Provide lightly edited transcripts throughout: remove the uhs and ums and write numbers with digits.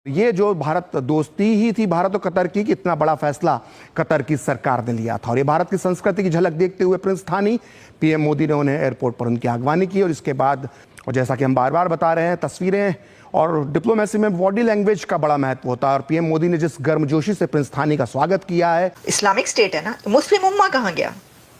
ये जो भारत दोस्ती ही थी भारत और कतर की, कि इतना बड़ा फैसला कतर की सरकार ने लिया था। और ये भारत की संस्कृति की झलक देखते हुए प्रिंस थानी पीएम मोदी ने उन्हें एयरपोर्ट पर उनकी अगवानी की। और इसके बाद, और जैसा कि हम बार बार बता रहे हैं, तस्वीरें और डिप्लोमेसी में बॉडी लैंग्वेज का बड़ा महत्व होता है। और पीएम मोदी ने जिस गर्मजोशी से प्रिंस थानी का स्वागत किया है। इस्लामिक स्टेट है ना, मुस्लिम उम्मा कहाँ गया?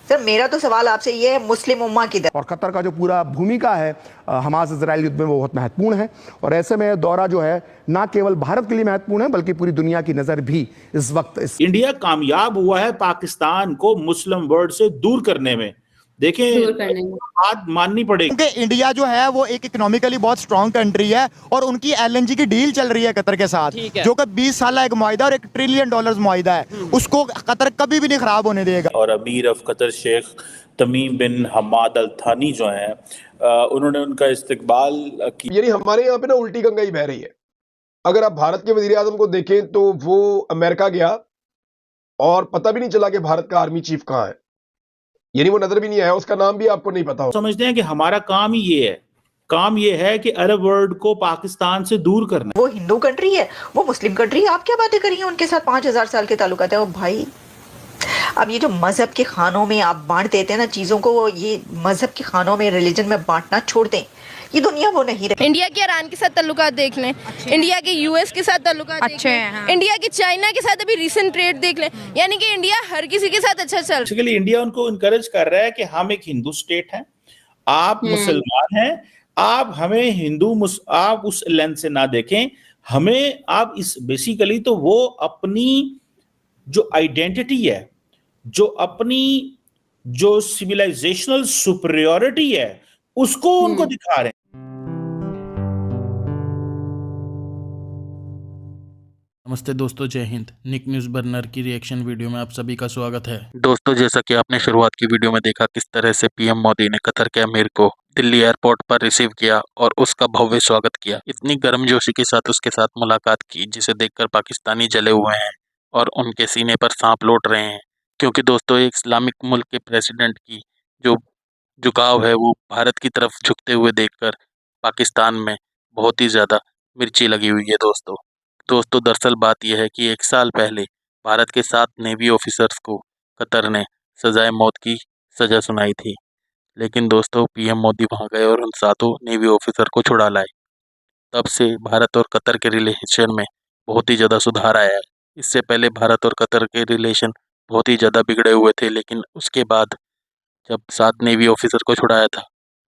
सर मेरा तो सवाल आपसे ये है, मुस्लिम उम्मा किधर? और कतर का जो पूरा भूमिका है हमास इजराइल युद्ध में, वो बहुत महत्वपूर्ण है। और ऐसे में दौरा जो है ना केवल भारत के लिए महत्वपूर्ण है, बल्कि पूरी दुनिया की नजर भी इस वक्त इंडिया कामयाब हुआ है पाकिस्तान को मुस्लिम वर्ल्ड से दूर करने में। देखें, बात माननी पड़ेगी क्योंकि इंडिया जो है वो एक इकोनॉमिकली बहुत स्ट्रॉन्ग कंट्री है और उनकी एलएनजी की डील चल रही है कतर के साथ, जो कि 20 साल एक मुआहिदा और $1 ट्रिलियन मुआहिदा है, उसको कतर कभी भी नहीं खराब होने देगा। और अमीर ऑफ कतर शेख तमीम बिन हमाद अल थानी जो हैं, उन्होंने उनका इस्तकबाल किया। यानी हमारे यहाँ पे ना उल्टी गंगा ही बह रही है। अगर आप भारत के वजीर आजम को देखें तो वो अमेरिका गया और पता भी नहीं चला कि भारत का आर्मी चीफ कहाँ है, यानी वो नजर भी नहीं आया, उसका नाम भी आपको नहीं पता हो। समझते हैं कि हमारा काम ही ये है कि अरब वर्ल्ड को पाकिस्तान से दूर करना। वो हिंदू कंट्री है, वो मुस्लिम कंट्री है, आप क्या बातें करिए? उनके साथ 5000 साल के ताल्लुकात है। ओ भाई, अब ये जो मजहब के खानों में आप बांट देते हैं ना चीजों को, ये मजहब के खानों में, रिलीजन में बांटना छोड़ दें। ये दुनिया वो नहीं रही। इंडिया के ईरान के साथ ताल्लुकात देख लें, इंडिया के यूएस के साथ ताल्लुकात देख लें, हाँ। इंडिया के चाइना के साथ अभी रिसेंट ट्रेड देख लें, यानी कि इंडिया हर किसी के साथ अच्छा चल। बेसिकली इंडिया उनको इनकरेज कर रहा है कि हम एक हिंदू स्टेट हैं, आप मुसलमान हैं, आप हमें आप उस लेंस से ना देखें, हमें आप इस बेसिकली तो वो अपनी जो आइडेंटिटी है, जो अपनी जो सिविलाइजेशनल सुपीरियरिटी है, उसको उनको दिखा रहे हैं। नमस्ते दोस्तों, जय हिंद। निक न्यूज़ बर्नर की रिएक्शन वीडियो में आप सभी का स्वागत है। दोस्तों, जैसा कि आपने शुरुआत की वीडियो में देखा किस तरह से पीएम मोदी ने कतर के अमीर को दिल्ली एयरपोर्ट पर रिसीव किया और उसका भव्य स्वागत किया। इतनी गर्मजोशी के साथ उसके साथ मुलाकात की जिसे देखकर पाकिस्तानी जले हुए हैं और उनके सीने पर सांप लौट रहे हैं, क्योंकि दोस्तों एक इस्लामिक मुल्क के प्रेसिडेंट की जो झुकाव है वो भारत की तरफ झुकते हुए देखकर पाकिस्तान में बहुत ही ज़्यादा मिर्ची लगी हुई है। दोस्तों दरअसल बात यह है कि 1 साल पहले भारत के 7 नेवी ऑफिसर्स को कतर ने सजाए मौत की सज़ा सुनाई थी, लेकिन दोस्तों पीएम मोदी वहां गए और उन 7 नेवी ऑफिसर को छुड़ा लाए। तब से भारत और कतर के रिलेशन में बहुत ही ज़्यादा सुधार आया है। इससे पहले भारत और कतर के रिलेशन बहुत ही ज़्यादा बिगड़े हुए थे, लेकिन उसके बाद जब 7 नेवी ऑफिसर को छुड़ाया था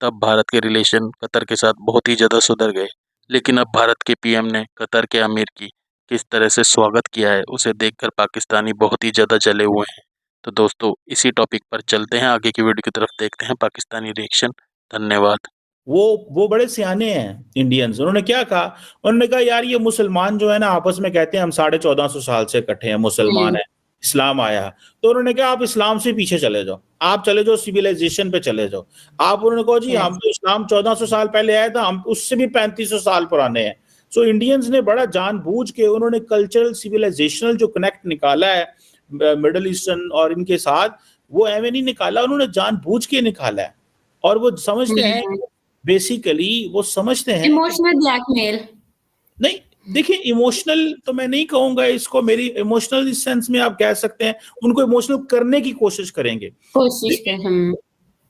तब भारत के रिलेशन कतर के साथ बहुत ही ज़्यादा सुधर गए। लेकिन अब भारत के पीएम ने कतर के अमीर की किस तरह से स्वागत किया है उसे देखकर पाकिस्तानी बहुत ही ज़्यादा जले हुए हैं। तो दोस्तों इसी टॉपिक पर चलते हैं, आगे की वीडियो की तरफ देखते हैं पाकिस्तानी रिएक्शन। धन्यवाद। वो बड़े सियाने हैं इंडियंस। उन्होंने क्या कहा? उन्होंने कहा यार ये मुसलमान जो है ना आपस में कहते हैं हम 1450 साल से इकट्ठे हैं, मुसलमान है, इस्लाम आया। तो उन्होंने कहा आप इस्लाम से पीछे चले जाओ, आप चले जाओ सिविलाइजेशन पे चले जाओ। आप उन्होंने कहा जी हम तो इस्लाम 1400 साल पहले आया था, हम उससे भी 3500 साल पुराने हैं। सो इंडियंस ने बड़ा जानबूझ के उन्होंने कल्चरल सिविलाइजेशनल जो कनेक्ट निकाला है मिडल ईस्टर्न और इनके साथ, वो एवं नहीं निकाला, उन्होंने जानबूझ के निकाला है। और वो समझते हैं, बेसिकली वो समझते हैं इमोशनल ब्लैकमेल। नहीं, देखिए इमोशनल तो मैं नहीं कहूंगा इसको, मेरी इमोशनल इस सेंस में आप कह सकते हैं उनको इमोशनल करने की कोशिश करेंगे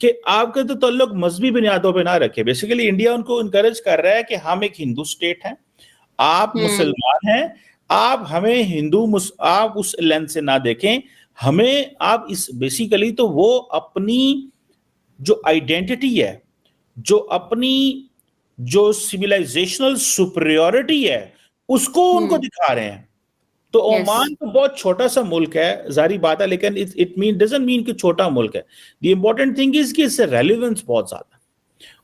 कि आपके तो ताल्लुक मजहबी बुनियादों पे ना रखे। बेसिकली इंडिया उनको इनकरेज कर रहा है कि हम एक हिंदू स्टेट हैं, आप मुसलमान हैं, आप हमें आप उस लेंस से ना देखें, हमें आप इस बेसिकली तो वो अपनी जो आइडेंटिटी है, जो अपनी जो सिविलाइजेशनल सुपीरियरिटी है, उसको उनको दिखा रहे हैं। तो ओमान तो बहुत छोटा सा मुल्क है, जारी बात है, लेकिन इट डजंट मीन कि छोटा मुल्क है। द इंपॉर्टेंट थिंग इज कि इससे रेलिवेंस बहुत ज्यादा,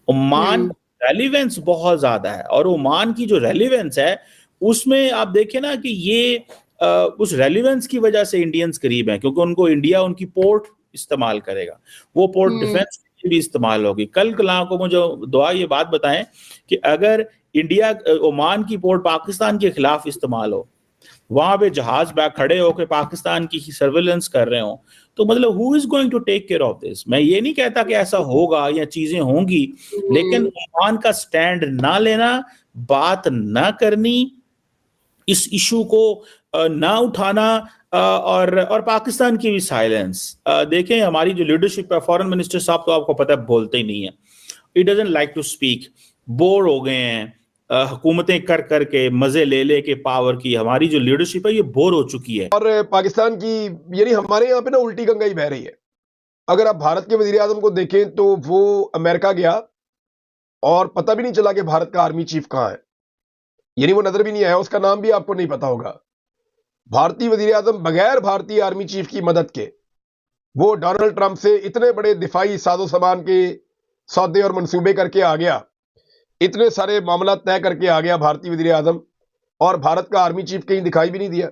ओमान रेलिवेंस बहुत ज्यादा है। और ओमान की जो रेलिवेंस है उसमें आप देखें ना कि ये उस रेलिवेंस की वजह से इंडियंस करीब हैं, क्योंकि उनको इंडिया उनकी पोर्ट इस्तेमाल करेगा, वो पोर्ट डिफेंस भी इस्तेमाल होगी। कल कला को मुझे दुआ ये बात बताएं कि अगर इंडिया ओमान की पोर्ट पाकिस्तान के खिलाफ इस्तेमाल हो, वहां पे जहाज बैग खड़े होकर पाकिस्तान की सर्वेलेंस कर रहे हो, तो मतलब who is going to take care of this? मैं ये नहीं कहता कि ऐसा होगा या चीजें होंगी, लेकिन ओमान का स्टैंड ना लेना, बात ना करनी, इस इशू को ना उठाना और पाकिस्तान की भी साइलेंस। देखें हमारी जो लीडरशिप है, फॉरेन मिनिस्टर साहब तो आपको पता है बोलते ही नहीं है, it doesn't like to speak, bore हो गए हैं हुकूमतें कर करके, मजे ले के पावर की। हमारी जो लीडरशिप है ये बोर हो चुकी है। और पाकिस्तान की यानी हमारे यहाँ पे ना उल्टी गंगा ही बह रही है। अगर आप भारत के वजीर आजम को देखें तो वो अमेरिका गया और पता भी नहीं चला कि भारत का आर्मी चीफ कहाँ है, यानी वो नजर भी नहीं आया, उसका नाम भी आपको नहीं पता होगा। भारतीय वजीर आजम बगैर भारतीय आर्मी चीफ की मदद के वो डोनाल्ड ट्रंप से इतने बड़े दिफाई साजो सामान के सौदे और मंसूबे करके आ गया, इतने सारे मामला तय करके आ गया भारतीय वजीर आजम, और भारत का आर्मी चीफ कहीं दिखाई भी नहीं दिया।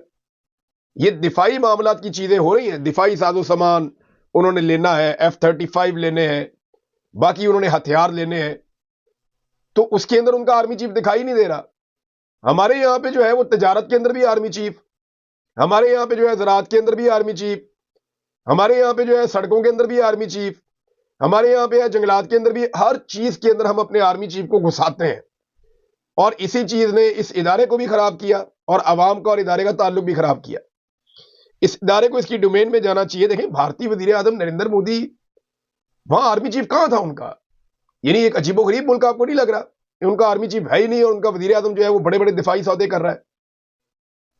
ये दिफाई मामला की चीजें हो रही हैं, दिफाई साजो सामान उन्होंने लेना है, F-35 लेने हैं, बाकी उन्होंने हथियार लेने हैं, तो उसके अंदर उनका आर्मी चीफ दिखाई नहीं दे रहा। हमारे यहाँ पे जो है वो तजारत के अंदर भी आर्मी चीफ, हमारे यहाँ पे जो है ज़राअत के अंदर भी आर्मी चीफ, हमारे यहाँ पे जो है सड़कों के अंदर भी आर्मी चीफ, हमारे यहाँ पे है जंगलात के अंदर भी, हर चीज के अंदर हम अपने आर्मी चीफ को घुसाते हैं। और इसी चीज ने इस इदारे को भी खराब किया और अवाम का और इदारे का ताल्लुक भी खराब किया। इस इदारे को इसकी डोमेन में जाना चाहिए। देखें भारतीय वजीर आजम नरेंद्र मोदी, वहां आर्मी चीफ कहां था उनका? यानी एक अजीबोगरीब मुल्क आपको नहीं लग रहा? उनका आर्मी चीफ है ही नहीं और उनका वजीर आजम जो है वो बड़े बड़े दिफाई सौदे कर रहा है।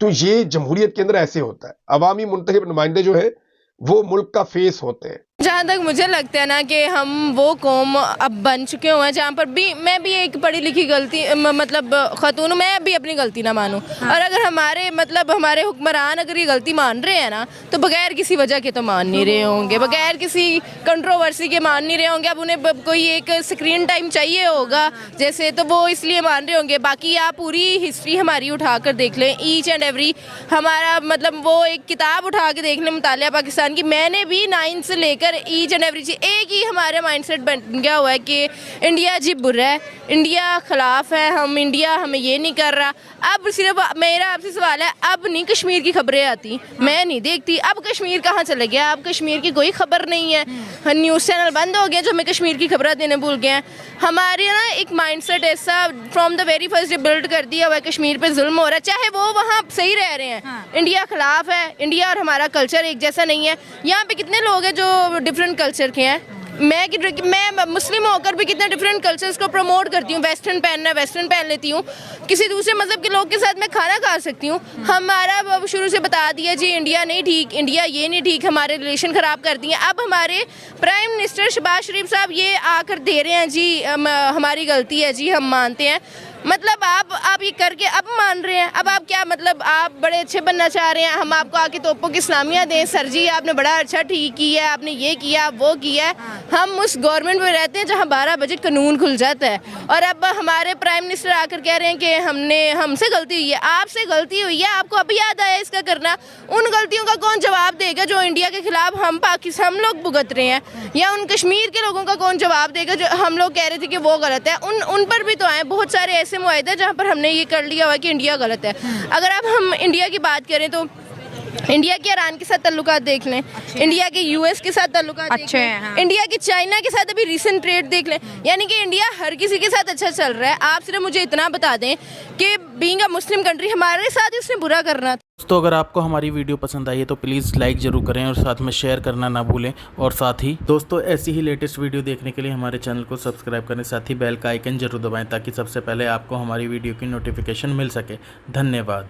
तो ये जमहूरियत के अंदर ऐसे होता है, अवामी मुंतखब नुमाइंदे जो है वो मुल्क का फेस होते हैं। जहाँ तक मुझे लगता है ना कि हम वो कौम अब बन चुके हुए हैं जहाँ पर भी मैं भी एक पढ़ी लिखी गलती मतलब खातून, मैं भी अपनी गलती ना मानूं। और अगर हमारे हुक्मरान अगर ये गलती मान रहे हैं ना तो बगैर किसी वजह के तो मान नहीं रहे होंगे, बगैर किसी कंट्रोवर्सी के मान नहीं रहे होंगे। अब उन्हें कोई एक स्क्रीन टाइम चाहिए होगा जैसे, तो वो इसलिए मान रहे होंगे। बाकी आप पूरी हिस्ट्री हमारी उठा कर देख लें, ईच एंड एवरी हमारा वो एक किताब उठा के देख लें मुतालिया पाकिस्तान की। मैंने भी 9 से लेकर ईच एंड एवरी चीज एक ही हमारा माइंडसेट बन गया हुआ है कि इंडिया जी बुरा है, इंडिया खिलाफ है, हम इंडिया हमें ये नहीं कर रहा। अब सिर्फ मेरा आपसे सवाल है, अब नहीं कश्मीर की खबरें आती, मैं नहीं देखती। अब कश्मीर कहाँ चले गया? अब कश्मीर की कोई खबर नहीं है, न्यूज़ चैनल बंद हो गए जो हमें कश्मीर की खबरें देने भूल गए हैं। हमारे ना एक माइंडसेट ऐसा from the very first day build कर दिया हुआ है, कश्मीर पे जुल्म हो रहा है, चाहे वो वहाँ सही रह रहे हैं। इंडिया खिलाफ है, इंडिया और हमारा कल्चर एक जैसा नहीं है। यहाँ पे कितने लोग हैं जो डिफरेंट कल्चर के हैं? मैं मुस्लिम होकर भी कितने डिफरेंट कल्चर्स को प्रमोट करती हूँ। वेस्टर्न पहनना है, वेस्टर्न पहन लेती हूँ। किसी दूसरे मजहब के लोग के साथ मैं खाना खा सकती हूँ। हमारा शुरू से बता दिया जी इंडिया नहीं ठीक, इंडिया ये नहीं ठीक, हमारे रिलेशन ख़राब कर दिए। अब हमारे प्राइम मिनिस्टर शहबाज शरीफ साहब ये आकर दे रहे हैं जी हमारी गलती है जी, हम मानते हैं। मतलब आप ये करके अब मान रहे हैं। अब आप क्या मतलब आप बड़े अच्छे बनना चाह रहे हैं, हम आपको आके तोपों की इस्लामिया दें? सर जी आपने बड़ा अच्छा ठीक किया है, आपने ये किया वो किया है। हम उस गवर्नमेंट में रहते हैं जहां 12 बजे कानून खुल जाता है, और अब हमारे प्राइम मिनिस्टर आकर कह रहे हैं कि हमसे गलती हुई है। आपसे गलती हुई है, आपको अभी याद आया इसका करना? उन गलतियों का कौन जवाब देगा जो इंडिया के खिलाफ हम लोग भुगत रहे हैं? या उन कश्मीर के लोगों का कौन जवाब देगा जो हम लोग कह रहे थे कि वो गलत है? उन पर भी तो आए बहुत सारे ऐसे मुआहदे जहाँ पर हमने ये कर लिया हुआ कि इंडिया गलत है। अगर अब हम इंडिया की बात करें तो इंडिया के ईरान के साथ ताल्लुकात देख लें, इंडिया के यूएस के साथ ताल्लुकात देख लें, इंडिया के चाइना के साथ अभी रिसेंट ट्रेड देख लें। यानी कि इंडिया हर किसी के साथ अच्छा चल रहा है। आप सिर्फ मुझे इतना बता दें कि बीइंग अ मुस्लिम कंट्री हमारे साथ इसने बुरा करना। तो अगर आपको हमारी वीडियो पसंद आई है तो प्लीज़ लाइक ज़रूर करें और साथ में शेयर करना ना भूलें। और साथ ही दोस्तों ऐसी ही लेटेस्ट वीडियो देखने के लिए हमारे चैनल को सब्सक्राइब करें, साथ ही बेल का आइकन जरूर दबाएं ताकि सबसे पहले आपको हमारी वीडियो की नोटिफिकेशन मिल सके। धन्यवाद।